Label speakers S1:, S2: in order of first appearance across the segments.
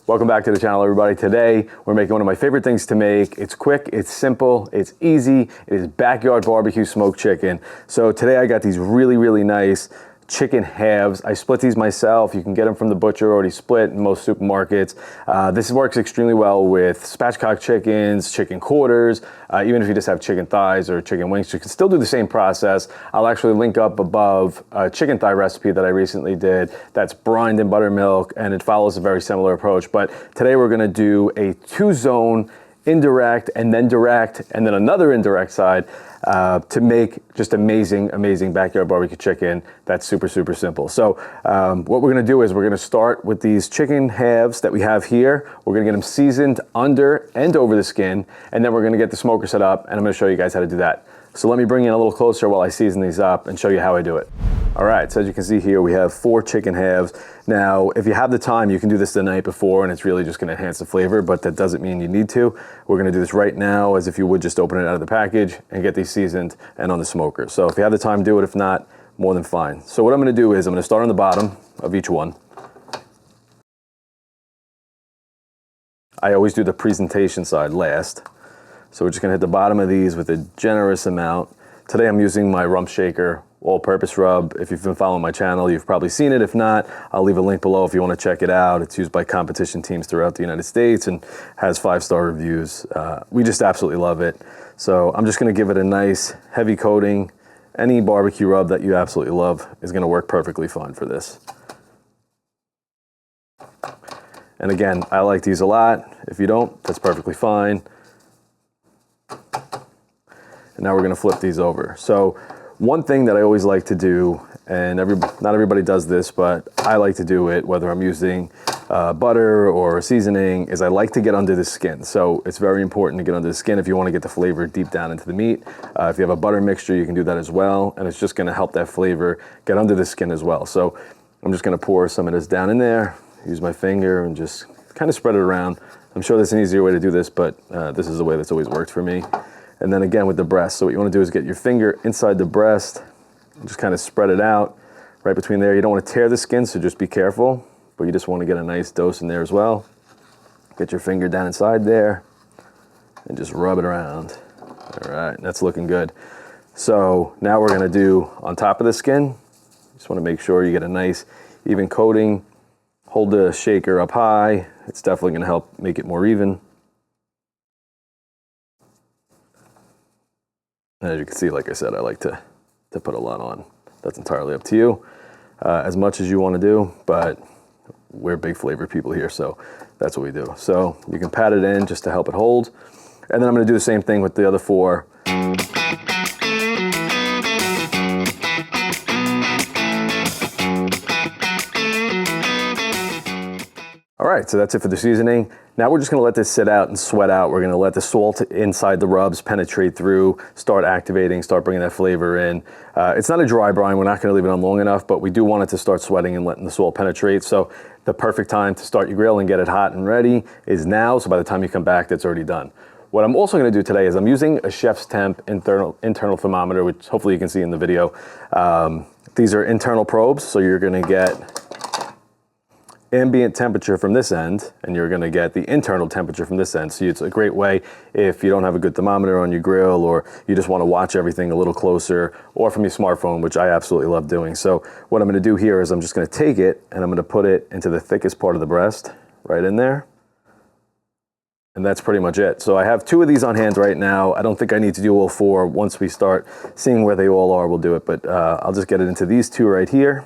S1: Welcome back to the channel, everybody. Today, we're making one of my favorite things to make. It's quick, it's simple, it's easy. It is backyard barbecue smoked chicken. So today I got these really nice chicken halves. I split these myself. You can get them from the butcher already split in most supermarkets. This works extremely well with spatchcock chickens, chicken quarters, even if you just have chicken thighs or chicken wings, you can still do the same process. I'll actually link up above a chicken thigh recipe that I recently did that's brined in buttermilk, and it follows a very similar approach. But today we're gonna do a 2-zone indirect and then direct and then another indirect side to make just amazing backyard barbecue chicken that's super simple. So what we're gonna do is we're gonna start with these chicken halves that we have here. We're gonna get them seasoned under and over the skin, and then we're gonna get the smoker set up, and I'm gonna show you guys how to do that. So let me bring you in a little closer while I season these up and show you how I do it. All right, so as you can see here, we have 4 chicken halves. Now, if you have the time, you can do this the night before, and it's really just gonna enhance the flavor, but that doesn't mean you need to. We're gonna do this right now as if you would just open it out of the package and get these seasoned and on the smoker. So if you have the time, do it. If not, more than fine. So what I'm gonna do is I'm gonna start on the bottom of each one. I always do the presentation side last. So we're just gonna hit the bottom of these with a generous amount. Today I'm using my rump shaker all-purpose rub. If you've been following my channel, you've probably seen it. If not, I'll leave a link below if you want to check it out. It's used by competition teams throughout the United States and has 5-star reviews. We just absolutely love it. So I'm just gonna give it a nice heavy coating. Any barbecue rub that you absolutely love is gonna work perfectly fine for this. And again, I like these a lot. If you don't, that's perfectly fine. And now we're gonna flip these over. So one thing that I always like to do, and not everybody does this, but I like to do it, whether I'm using butter or seasoning, is I like to get under the skin. So it's very important to get under the skin if you wanna get the flavor deep down into the meat. If you have a butter mixture, you can do that as well, and it's just gonna help that flavor get under the skin as well. So I'm just gonna pour some of this down in there, use my finger, and just kind of spread it around. I'm sure there's an easier way to do this, but this is the way that's always worked for me. And then again with the breast. So what you want to do is get your finger inside the breast and just kind of spread it out right between there. You don't want to tear the skin, so just be careful, but you just want to get a nice dose in there as well. Get your finger down inside there and just rub it around. All right, that's looking good. So now we're going to do on top of the skin. Just want to make sure you get a nice even coating. Hold the shaker up high. It's definitely going to help make it more even. And as you can see, like I said, I like to put a lot on. That's entirely up to you, as much as you want to do, but we're big flavor people here, so that's what we do. So you can pat it in just to help it hold. And then I'm going to do the same thing with the other 4. All right, so that's it for the seasoning. Now we're just gonna let this sit out and sweat out. We're gonna let the salt inside the rubs penetrate through, start activating, start bringing that flavor in. It's not a dry brine, we're not gonna leave it on long enough, but we do want it to start sweating and letting the salt penetrate. So the perfect time to start your grill and get it hot and ready is now, so by the time you come back, that's already done. What I'm also gonna do today is I'm using a chef's temp internal thermometer, which hopefully you can see in the video. These are internal probes, so you're gonna get ambient temperature from this end, and you're gonna get the internal temperature from this end. So it's a great way if you don't have a good thermometer on your grill, or you just wanna watch everything a little closer, or from your smartphone, which I absolutely love doing. So what I'm gonna do here is I'm just gonna take it, and I'm gonna put it into the thickest part of the breast, right in there. And that's pretty much it. So I have 2 of these on hand right now. I don't think I need to do all 4. Once we start seeing where they all are, we'll do it, but I'll just get it into these 2 right here.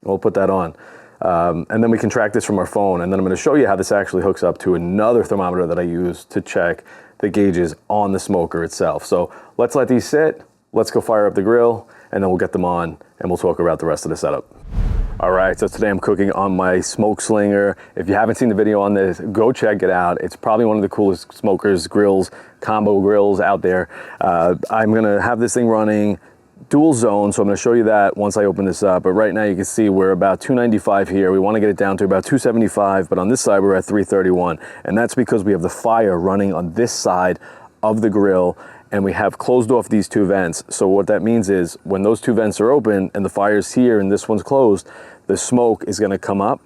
S1: We'll put that on. And then we can track this from our phone. And then I'm gonna show you how this actually hooks up to another thermometer that I use to check the gauges on the smoker itself. So let's let these sit. Let's go fire up the grill, and then we'll get them on, and we'll talk about the rest of the setup. All right, so today I'm cooking on my smokeslinger. If you haven't seen the video on this, go check it out. It's probably one of the coolest smokers, grills, combo grills out there. I'm gonna have this thing running dual zone, so I'm going to show you that once I open this up. But right now you can see we're about 295 here. We want to get it down to about 275, but on this side we're at 331, and that's because we have the fire running on this side of the grill, and we have closed off these 2 vents. So what that means is when those 2 vents are open and the fire's here and this one's closed, the smoke is going to come up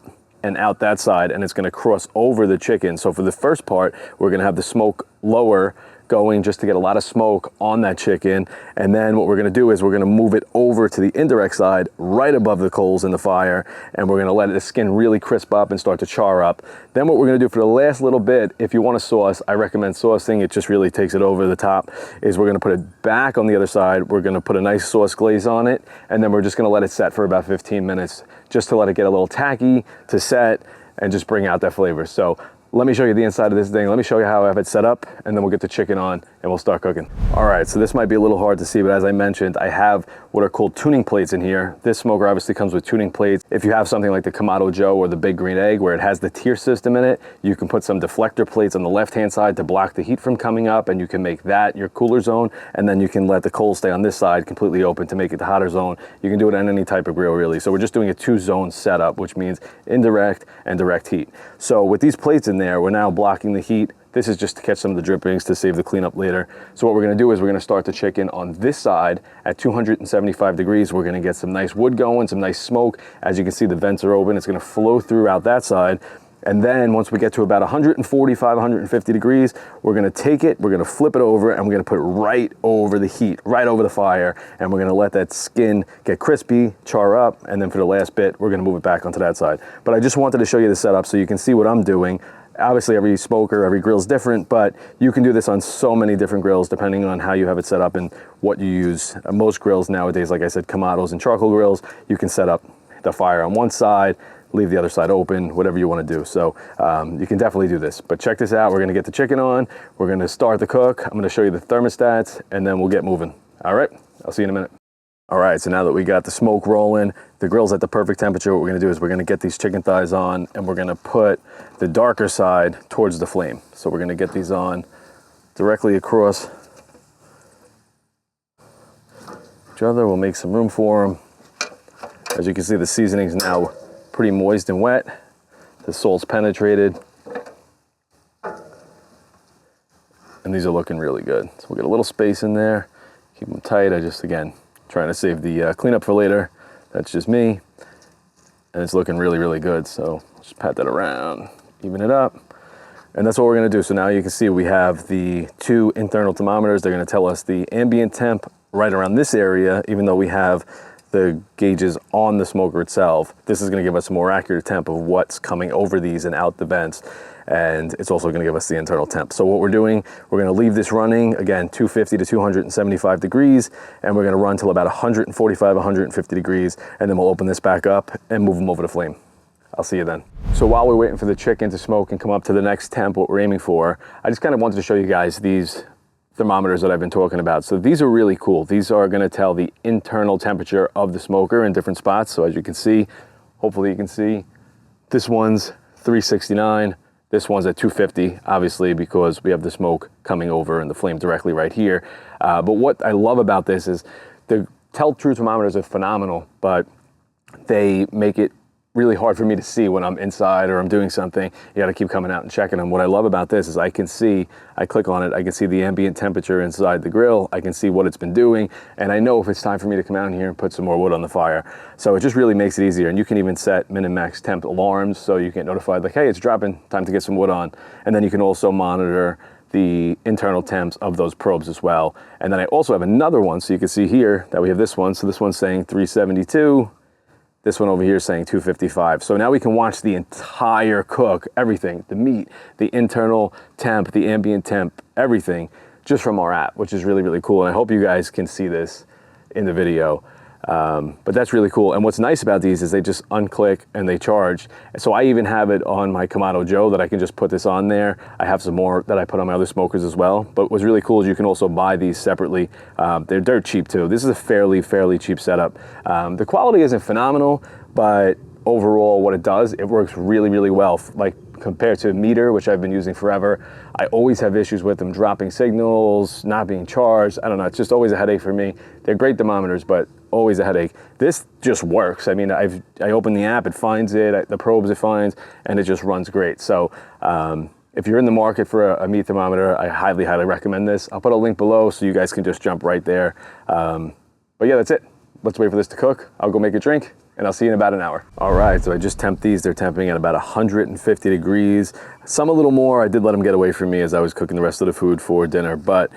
S1: and out that side, and it's gonna cross over the chicken. So for the first part, we're gonna have the smoke lower going just to get a lot of smoke on that chicken. And then what we're gonna do is we're gonna move it over to the indirect side right above the coals in the fire, and we're gonna let the skin really crisp up and start to char up. Then what we're gonna do for the last little bit, if you want a sauce, I recommend saucing, it just really takes it over the top, is we're gonna put it back on the other side, we're gonna put a nice sauce glaze on it, and then we're just gonna let it set for about 15 minutes, just to let it get a little tacky, to set, and just bring out that flavor. So let me show you the inside of this thing. Let me show you how I have it set up, and then we'll get the chicken on and we'll start cooking. All right, so this might be a little hard to see, but as I mentioned, I have what are called tuning plates in here. This smoker obviously comes with tuning plates. If you have something like the Kamado Joe or the Big Green Egg where it has the tier system in it, you can put some deflector plates on the left-hand side to block the heat from coming up, and you can make that your cooler zone, and then you can let the coals stay on this side completely open to make it the hotter zone. You can do it on any type of grill, really. So we're just doing a 2-zone setup, which means indirect and direct heat. So with these plates in there, we're now blocking the heat. This is just to catch some of the drippings to save the cleanup later. So what we're gonna do is we're gonna start the chicken on this side at 275 degrees. We're gonna get some nice wood going, some nice smoke. As you can see, the vents are open. It's gonna flow through out that side. And then once we get to about 145, 150 degrees, we're gonna take it, we're gonna flip it over, and we're gonna put it right over the heat, right over the fire. And we're gonna let that skin get crispy, char up, and then for the last bit, we're gonna move it back onto that side. But I just wanted to show you the setup so you can see what I'm doing. Obviously, every smoker, every grill is different, but you can do this on so many different grills depending on how you have it set up and what you use. Most grills nowadays, like I said, Kamados and charcoal grills, you can set up the fire on one side, leave the other side open, whatever you want to do. So you can definitely do this. But check this out. We're going to get the chicken on. We're going to start the cook. I'm going to show you the thermostats, and then we'll get moving. All right, I'll see you in a minute. All right, so now that we got the smoke rolling, the grill's at the perfect temperature, what we're gonna do is we're gonna get these chicken thighs on, and we're gonna put the darker side towards the flame. So we're gonna get these on directly across each other. We'll make some room for them. As you can see, the seasoning's now pretty moist and wet. The salt's penetrated. And these are looking really good. So we'll get a little space in there, keep them tight. I just, again, trying to save the cleanup for later. That's just me. And it's looking really, really good. So just pat that around, even it up. And that's what we're gonna do. So now you can see we have the 2 internal thermometers. They're gonna tell us the ambient temp right around this area, even though we have the gauges on the smoker itself. This is gonna give us a more accurate temp of what's coming over these and out the vents. And it's also gonna give us the internal temp. So what we're doing, we're gonna leave this running, again, 250 to 275 degrees, and we're gonna run till about 145, 150 degrees, and then we'll open this back up and move them over the flame. I'll see you then. So while we're waiting for the chicken to smoke and come up to the next temp, what we're aiming for, I just kind of wanted to show you guys these thermometers that I've been talking about. So these are really cool. These are gonna tell the internal temperature of the smoker in different spots. So as you can see, hopefully you can see, this one's 369, this one's at 250, obviously, because we have the smoke coming over and the flame directly right here. But what I love about this is the tell-true thermometers are phenomenal, but they make it really hard for me to see when I'm inside or I'm doing something. You gotta keep coming out and checking them. What I love about this is I can see, I click on it, I can see the ambient temperature inside the grill, I can see what it's been doing, and I know if it's time for me to come out in here and put some more wood on the fire. So it just really makes it easier. And you can even set min and max temp alarms so you get notified like, hey, it's dropping, time to get some wood on. And then you can also monitor the internal temps of those probes as well. And then I also have another one, so you can see here that we have this one. So this one's saying 372. This one over here is saying 255. So now we can watch the entire cook, everything, the meat, the internal temp, the ambient temp, everything, just from our app, which is really, really cool. And I hope you guys can see this in the video. But that's really cool. And what's nice about these is they just unclick and they charge. So I even have it on my Kamado Joe that I can just put this on there. I have some more that I put on my other smokers as well. But what's really cool is you can also buy these separately. They're dirt cheap too. This is a fairly cheap setup. The quality isn't phenomenal, but overall what it does, it works really, really well. Like compared to a meter, which I've been using forever, I always have issues with them dropping signals, not being charged. I don't know, it's just always a headache for me. They're great thermometers, but always a headache. This just works. I mean, I open the app, it finds it, the probes it finds, and it just runs great. So if you're in the market for a meat thermometer, I highly recommend this. I'll put a link below so you guys can just jump right there. But yeah, that's it. Let's wait for this to cook. I'll go make a drink, and I'll see you in about an hour. All right, so I just temped these. They're temping at about 150 degrees. Some a little more. I did let them get away from me as I was cooking the rest of the food for dinner, but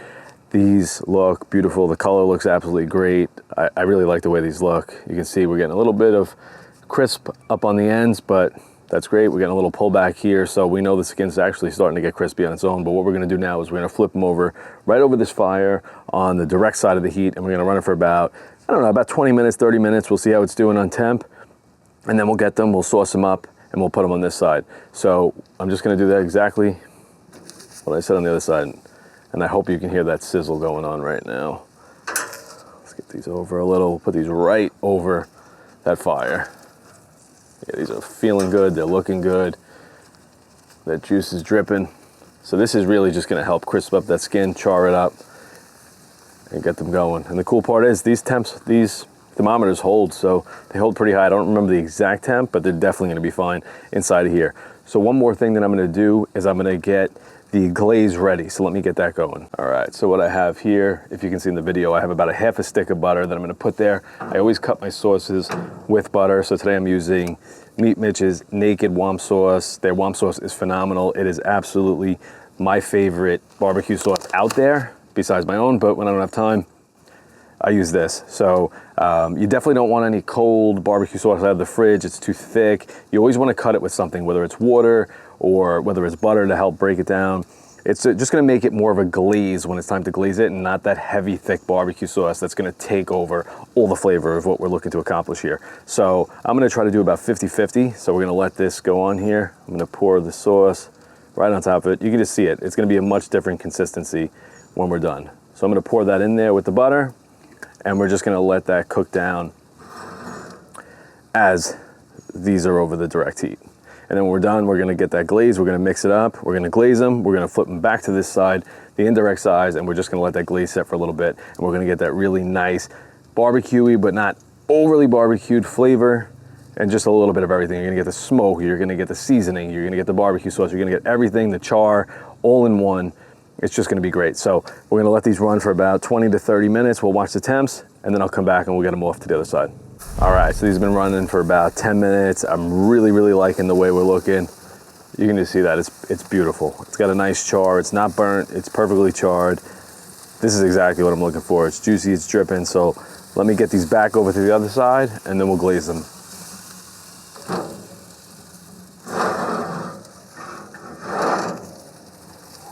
S1: these look beautiful. The color looks absolutely great. I really like the way these look. You can see we're getting a little bit of crisp up on the ends, but that's great. We're getting a little pullback here, so we know the skin's actually starting to get crispy on its own. But what we're gonna do now is we're gonna flip them over right over this fire on the direct side of the heat, and we're gonna run it for about, I don't know, about 20 minutes, 30 minutes. We'll see how it's doing on temp, and then we'll get them, we'll sauce them up, and we'll put them on this side. So I'm just gonna do that exactly what I said on the other side, and I hope you can hear that sizzle going on right now. Let's get these over a little, we'll put these right over that fire. Yeah, these are feeling good, they're looking good. That juice is dripping. So this is really just gonna help crisp up that skin, char it up, and get them going. And the cool part is these thermometers hold, so they hold pretty high. I don't remember the exact temp, but they're definitely gonna be fine inside of here. So one more thing that I'm gonna do is I'm gonna get the glaze ready. So let me get that going. All right, so what I have here, if you can see in the video, I have about a half a stick of butter that I'm gonna put there. I always cut my sauces with butter. So today I'm using Meat Mitch's Naked Womp Sauce. Their Womp Sauce is phenomenal. It is absolutely my favorite barbecue sauce out there, besides my own, but when I don't have time, I use this. So you definitely don't want any cold barbecue sauce out of the fridge. It's too thick. You always want to cut it with something, whether it's water or whether it's butter to help break it down. It's just going to make it more of a glaze when it's time to glaze it, and not that heavy, thick barbecue sauce that's going to take over all the flavor of what we're looking to accomplish here. So I'm going to try to do about 50-50. So we're going to let this go on here. I'm going to pour the sauce right on top of it. You can just see it. It's going to be a much different consistency when we're done. So I'm going to pour that in there with the butter, and we're just gonna let that cook down as these are over the direct heat. And then when we're done, we're gonna get that glaze, we're gonna mix it up, we're gonna glaze them, we're gonna flip them back to this side, the indirect size, and we're just gonna let that glaze set for a little bit, and we're gonna get that really nice barbecue-y, but not overly barbecued flavor, and just a little bit of everything. You're gonna get the smoke, you're gonna get the seasoning, you're gonna get the barbecue sauce, you're gonna get everything, the char, all in one. It's just gonna be great. So we're gonna let these run for about 20 to 30 minutes. We'll watch the temps, and then I'll come back and we'll get them off to the other side. All right, so these have been running for about 10 minutes. I'm really, really liking the way we're looking. You can just see that, it's beautiful. It's got a nice char, it's not burnt, it's perfectly charred. This is exactly what I'm looking for. It's juicy, it's dripping. So let me get these back over to the other side, and then we'll glaze them.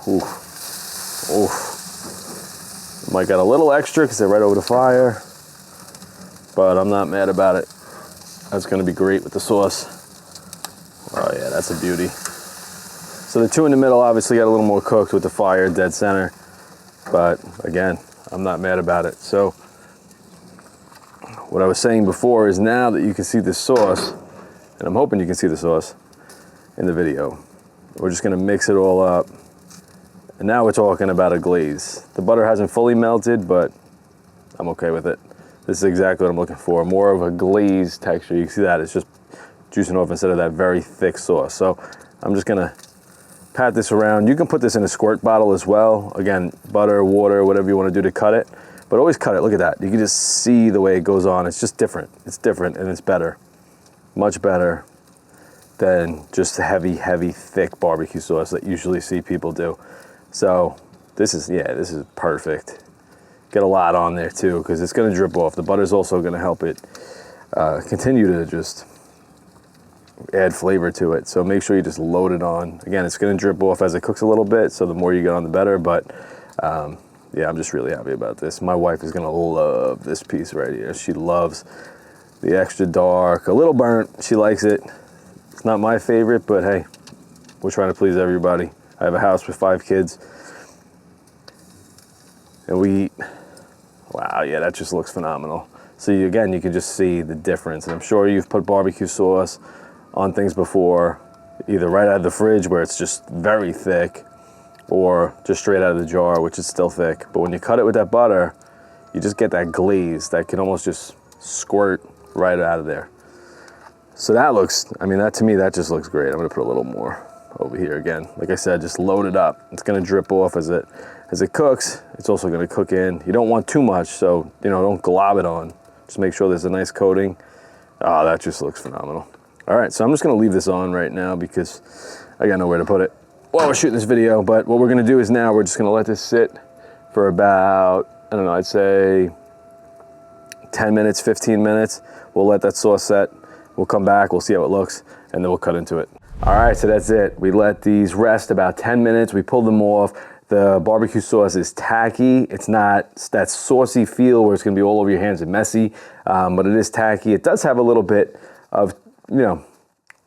S1: Oof. Oof. Might got a little extra because they're right over the fire, but I'm not mad about it. That's gonna be great with the sauce. Oh yeah, that's a beauty. So the two in the middle obviously got a little more cooked with the fire dead center, but again, I'm not mad about it. So what I was saying before is now that you can see the sauce, and I'm hoping you can see the sauce in the video, we're just gonna mix it all up. And now we're talking about a glaze. The butter hasn't fully melted, but I'm okay with it. This is exactly what I'm looking for. More of a glaze texture. You can see that, it's just juicing off instead of that very thick sauce. So I'm just gonna pat this around. You can put this in a squirt bottle as well. Again, butter, water, whatever you wanna do to cut it. But always cut it, look at that. You can just see the way it goes on. It's just different. It's different and it's better. Much better than just the heavy, heavy, thick barbecue sauce that you usually see people do. So this is perfect. Get a lot on there too, because it's gonna drip off. The butter's also gonna help it continue to just add flavor to it. So make sure you just load it on. Again, it's gonna drip off as it cooks a little bit, so the more you get on, the better. But yeah, I'm just really happy about this. My wife is gonna love this piece right here. She loves the extra dark, a little burnt. She likes it. It's not my favorite, but hey, we're trying to please everybody. I have a house with 5 kids, and we eat. Wow, yeah, that just looks phenomenal. So again, you can just see the difference. And I'm sure you've put barbecue sauce on things before, either right out of the fridge where it's just very thick, or just straight out of the jar, which is still thick. But when you cut it with that butter, you just get that glaze that can almost just squirt right out of there. So that looks, I mean, that to me, that just looks great. I'm gonna put a little more over here again. Like I said, just load it up. It's gonna drip off as it cooks. It's also gonna cook in. You don't want too much, so don't glob it on. Just make sure there's a nice coating, Oh, that just looks phenomenal. All right, so I'm just gonna leave this on right now because I got nowhere to put it while we're shooting this video. But what we're gonna do is now we're just gonna let this sit for about, I don't know, I'd say 10 minutes, 15 minutes. We'll let that sauce set. We'll come back, we'll see how it looks, and then we'll cut into it. All right, so that's it. We let these rest about 10 minutes. We pulled them off. The barbecue sauce is tacky. It's not that saucy feel where it's gonna be all over your hands and messy, but it is tacky. It does have a little bit of, you know,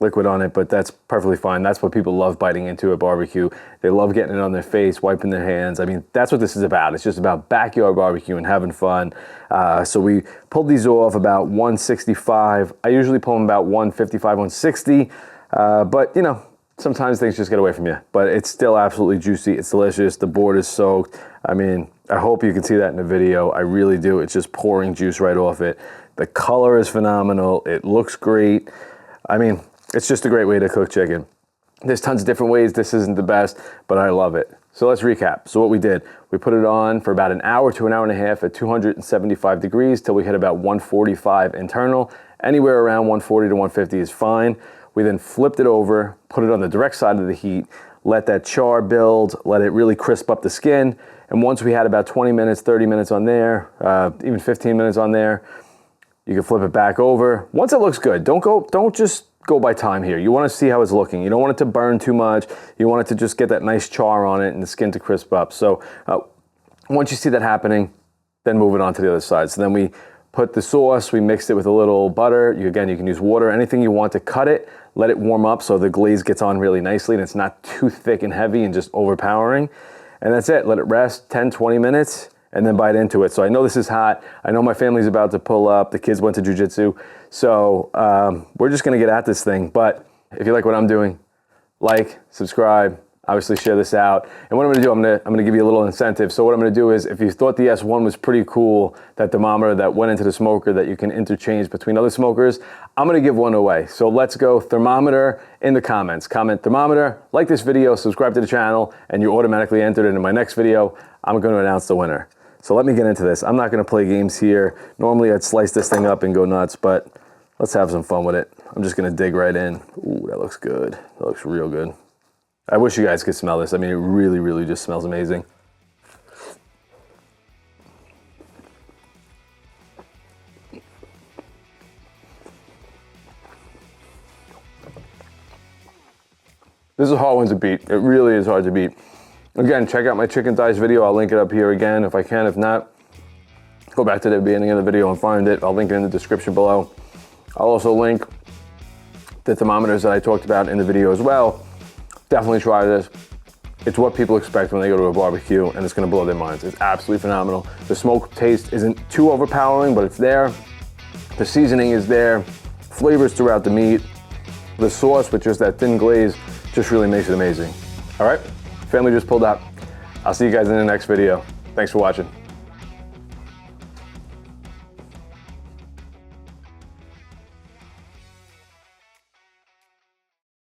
S1: liquid on it, but that's perfectly fine. That's what people love biting into at barbecue. They love getting it on their face, wiping their hands. I mean, that's what this is about. It's just about backyard barbecue and having fun. So we pulled these off about 165. I usually pull them about 155, 160, but you know, sometimes things just get away from you, but it's still absolutely juicy. It's delicious. The board is soaked. I mean, I hope you can see that in the video. I really do. It's just pouring juice right off it. The color is phenomenal. It looks great. I mean, it's just a great way to cook chicken. There's tons of different ways. This isn't the best, but I love it. So let's recap. So what we did, we put it on for about an hour to an hour and a half at 275 degrees till we hit about 145 internal. Anywhere around 140 to 150 is fine. We then flipped it over, put it on the direct side of the heat, let that char build, let it really crisp up the skin. And once we had about 20 minutes, 30 minutes on there, even 15 minutes on there, you can flip it back over. Once it looks good, don't just go by time here. You want to see how it's looking. You don't want it to burn too much. You want it to just get that nice char on it and the skin to crisp up. So once you see that happening, then move it on to the other side. So then we put the sauce, we mixed it with a little butter. Again, you can use water, anything you want to cut it, let it warm up so the glaze gets on really nicely and it's not too thick and heavy and just overpowering. And that's it. Let it rest 10, 20 minutes and then bite into it. So I know this is hot. I know my family's about to pull up. The kids went to jiu-jitsu. So we're just gonna get at this thing. But if you like what I'm doing, like, subscribe, obviously share this out. And what I'm gonna do, I'm gonna give you a little incentive. So what I'm gonna do is, if you thought the S1 was pretty cool, that thermometer that went into the smoker that you can interchange between other smokers, I'm gonna give one away. So let's go thermometer in the comments. Comment thermometer, like this video, subscribe to the channel, and you're automatically entered into my next video. I'm gonna announce the winner. So let me get into this. I'm not gonna play games here. Normally I'd slice this thing up and go nuts, but let's have some fun with it. I'm just gonna dig right in. Ooh, that looks good. That looks real good. I wish you guys could smell this. I mean, it really, really just smells amazing. This is a hard one to beat. It really is hard to beat. Again, check out my chicken thighs video. I'll link it up here again if I can. If not, go back to the beginning of the video and find it. I'll link it in the description below. I'll also link the thermometers that I talked about in the video as well. Definitely try this. It's what people expect when they go to a barbecue, and it's gonna blow their minds. It's absolutely phenomenal. The smoke taste isn't too overpowering, but it's there. The seasoning is there. Flavors throughout the meat. The sauce with just that thin glaze just really makes it amazing. All right, family just pulled up. I'll see you guys in the next video. Thanks for watching.